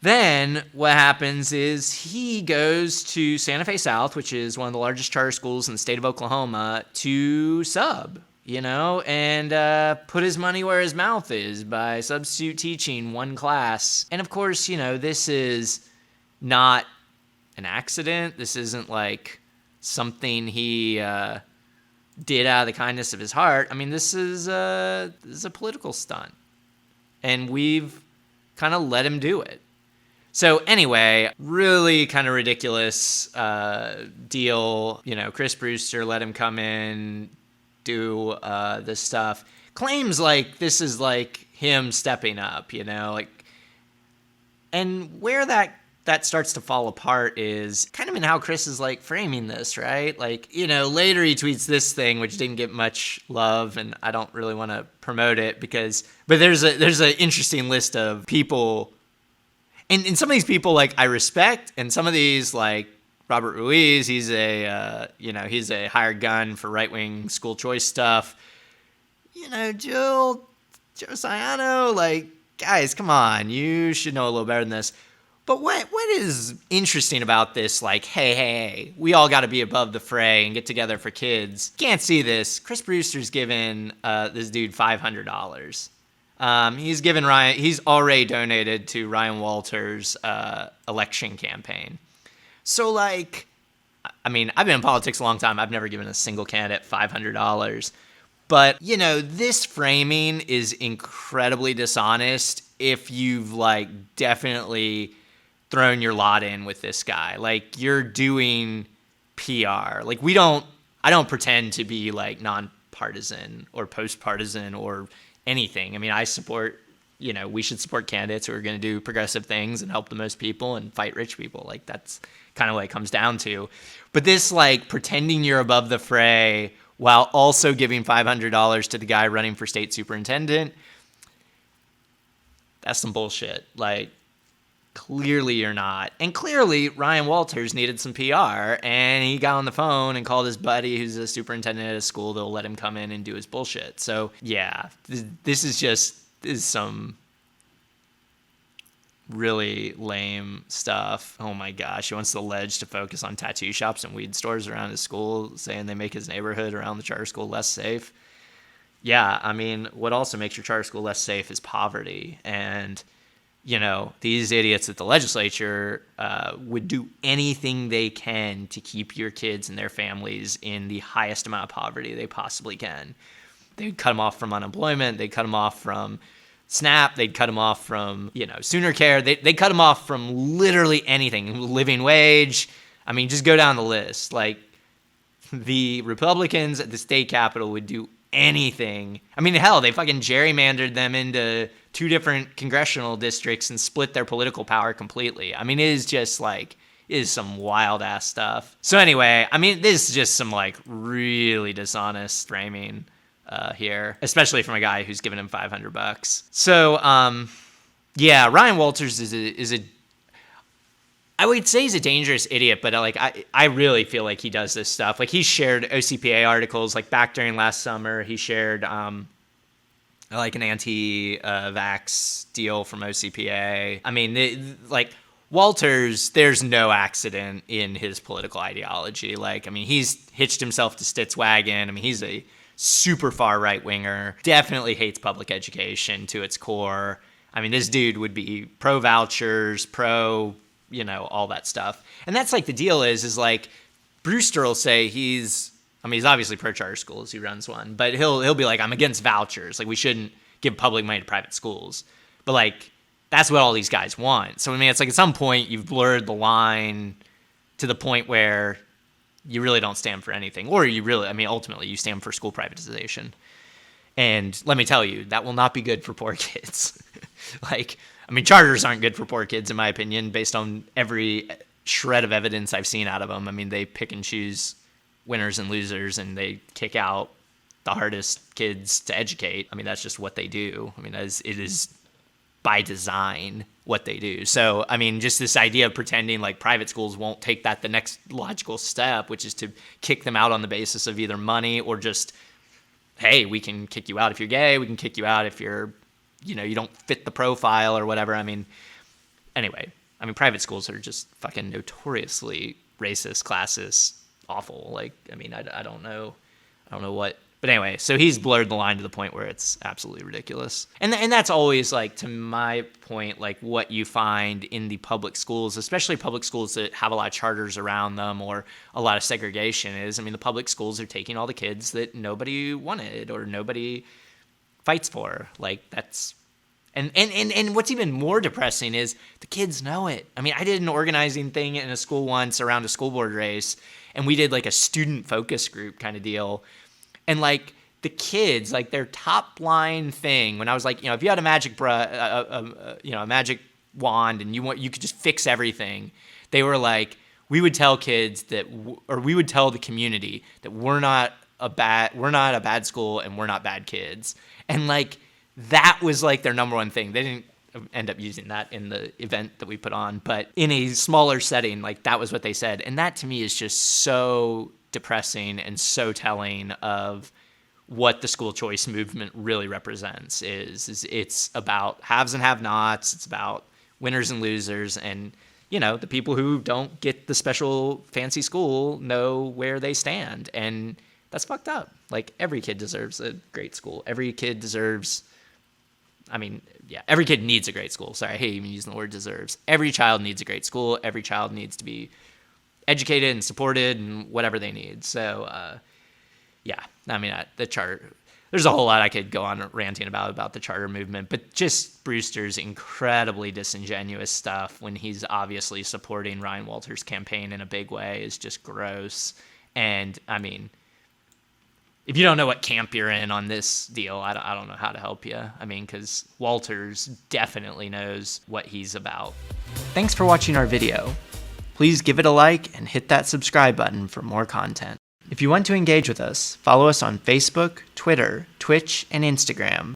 Then what happens is he goes to Santa Fe South, which is one of the largest charter schools in the state of Oklahoma, to sub, and put his money where his mouth is by substitute teaching one class. And of course, this is not an accident. This isn't like something he did out of the kindness of his heart. I mean, this is a political stunt, and we've kind of let him do it. So anyway, really kind of ridiculous deal. Chris Brewster let him come in, do this stuff. Claims like this is like him stepping up, and where that starts to fall apart is kind of in how Chris is like framing this, right? Like, later he tweets this thing, which didn't get much love, and I don't really want to promote it but there's an interesting list of people. And some of these people, like, I respect, and some of these, like Robert Ruiz, he's a hired gun for right-wing school choice stuff. Joe Ciano, like, guys, come on, you should know a little better than this. But what is interesting about this, like, hey, we all got to be above the fray and get together for kids. Can't see this. Chris Brewster's given this dude $500. He's already donated to Ryan Walters' election campaign. So, like, I mean, I've been in politics a long time. I've never given a single candidate $500. But, this framing is incredibly dishonest if you've, like, definitely thrown your lot in with this guy. Like, you're doing PR. Like, I don't pretend to be, like, nonpartisan or post-partisan or anything. I mean, I support, we should support candidates who are going to do progressive things and help the most people and fight rich people. Like, that's kind of what it comes down to. But this, like, pretending you're above the fray while also giving $500 to the guy running for state superintendent, that's some bullshit. Like, clearly you're not. And clearly Ryan Walters needed some PR, and he got on the phone and called his buddy who's a superintendent at a school that'll let him come in and do his bullshit. So yeah, this is some really lame stuff. Oh my gosh, he wants the Ledge to focus on tattoo shops and weed stores around his school, saying they make his neighborhood around the charter school less safe. Yeah, I mean, what also makes your charter school less safe is poverty. And these idiots at the legislature would do anything they can to keep your kids and their families in the highest amount of poverty they possibly can. They'd cut them off from unemployment. They'd cut them off from SNAP. They'd cut them off from, Sooner Care. They cut them off from literally anything. Living wage. I mean, just go down the list. Like, the Republicans at the state capitol would do anything. I mean, hell, they fucking gerrymandered them into 2 different congressional districts and split their political power completely. I mean, it is some wild ass stuff. So anyway, I mean, this is just some like really dishonest framing here, especially from a guy who's given him $500. So yeah, Ryan Walters is a I would say he's a dangerous idiot, but like I really feel like he does this stuff. Like, he shared OCPA articles like back during last summer. He shared like an anti-vax deal from OCPA. I mean, like, Walters, there's no accident in his political ideology. Like, I mean, he's hitched himself to Stitt's wagon. I mean, he's a super far right-winger, definitely hates public education to its core. I mean, this dude would be pro-vouchers, all that stuff. And that's like the deal is like Brewster will say he's obviously pro charter schools, he runs one, but he'll be like, I'm against vouchers. Like, we shouldn't give public money to private schools. But like, that's what all these guys want. So I mean, it's like at some point you've blurred the line to the point where you really don't stand for anything, or ultimately you stand for school privatization. And let me tell you, that will not be good for poor kids. Like, I mean, charters aren't good for poor kids, in my opinion, based on every shred of evidence I've seen out of them. I mean, they pick and choose winners and losers, and they kick out the hardest kids to educate. I mean, that's just what they do. I mean, it is by design what they do. So, I mean, just this idea of pretending like private schools won't take that the next logical step, which is to kick them out on the basis of either money or just, hey, we can kick you out if you're gay. We can kick you out if you're, you don't fit the profile or whatever. I mean, anyway, I mean, private schools are just fucking notoriously racist, classist, awful. Like, I mean, I don't know. I don't know what. But anyway, so he's blurred the line to the point where it's absolutely ridiculous. And that's always, like, to my point, like, what you find in the public schools, especially public schools that have a lot of charters around them or a lot of segregation is, I mean, the public schools are taking all the kids that nobody wanted or nobody fights for. Like, that's... And what's even more depressing is the kids know it. I mean, I did an organizing thing in a school once around a school board race, and we did like a student focus group kind of deal. And like the kids, like their top line thing, when I was like, if you had a magic a magic wand and you could just fix everything, they were like, we would tell kids that, or we would tell the community that we're not a bad school and we're not bad kids. And like, that was like their number one thing. They didn't end up using that in the event that we put on, but in a smaller setting, like that was what they said. And that to me is just so depressing and so telling of what the school choice movement really represents. Is it's about haves and have-nots. It's about winners and losers. And, the people who don't get the special fancy school know where they stand. And that's fucked up. Like every kid deserves a great school. Every kid deserves... every kid needs a great school. Sorry, I hate even using the word deserves. Every child needs a great school. Every child needs to be educated and supported and whatever they need. So, the charter, there's a whole lot I could go on ranting about the charter movement, but just Brewster's incredibly disingenuous stuff when he's obviously supporting Ryan Walters' campaign in a big way is just gross. And, if you don't know what camp you're in on this deal, I don't know how to help you. Because Walters definitely knows what he's about. Thanks for watching our video. Please give it a like and hit that subscribe button for more content. If you want to engage with us, follow us on Facebook, Twitter, Twitch, and Instagram.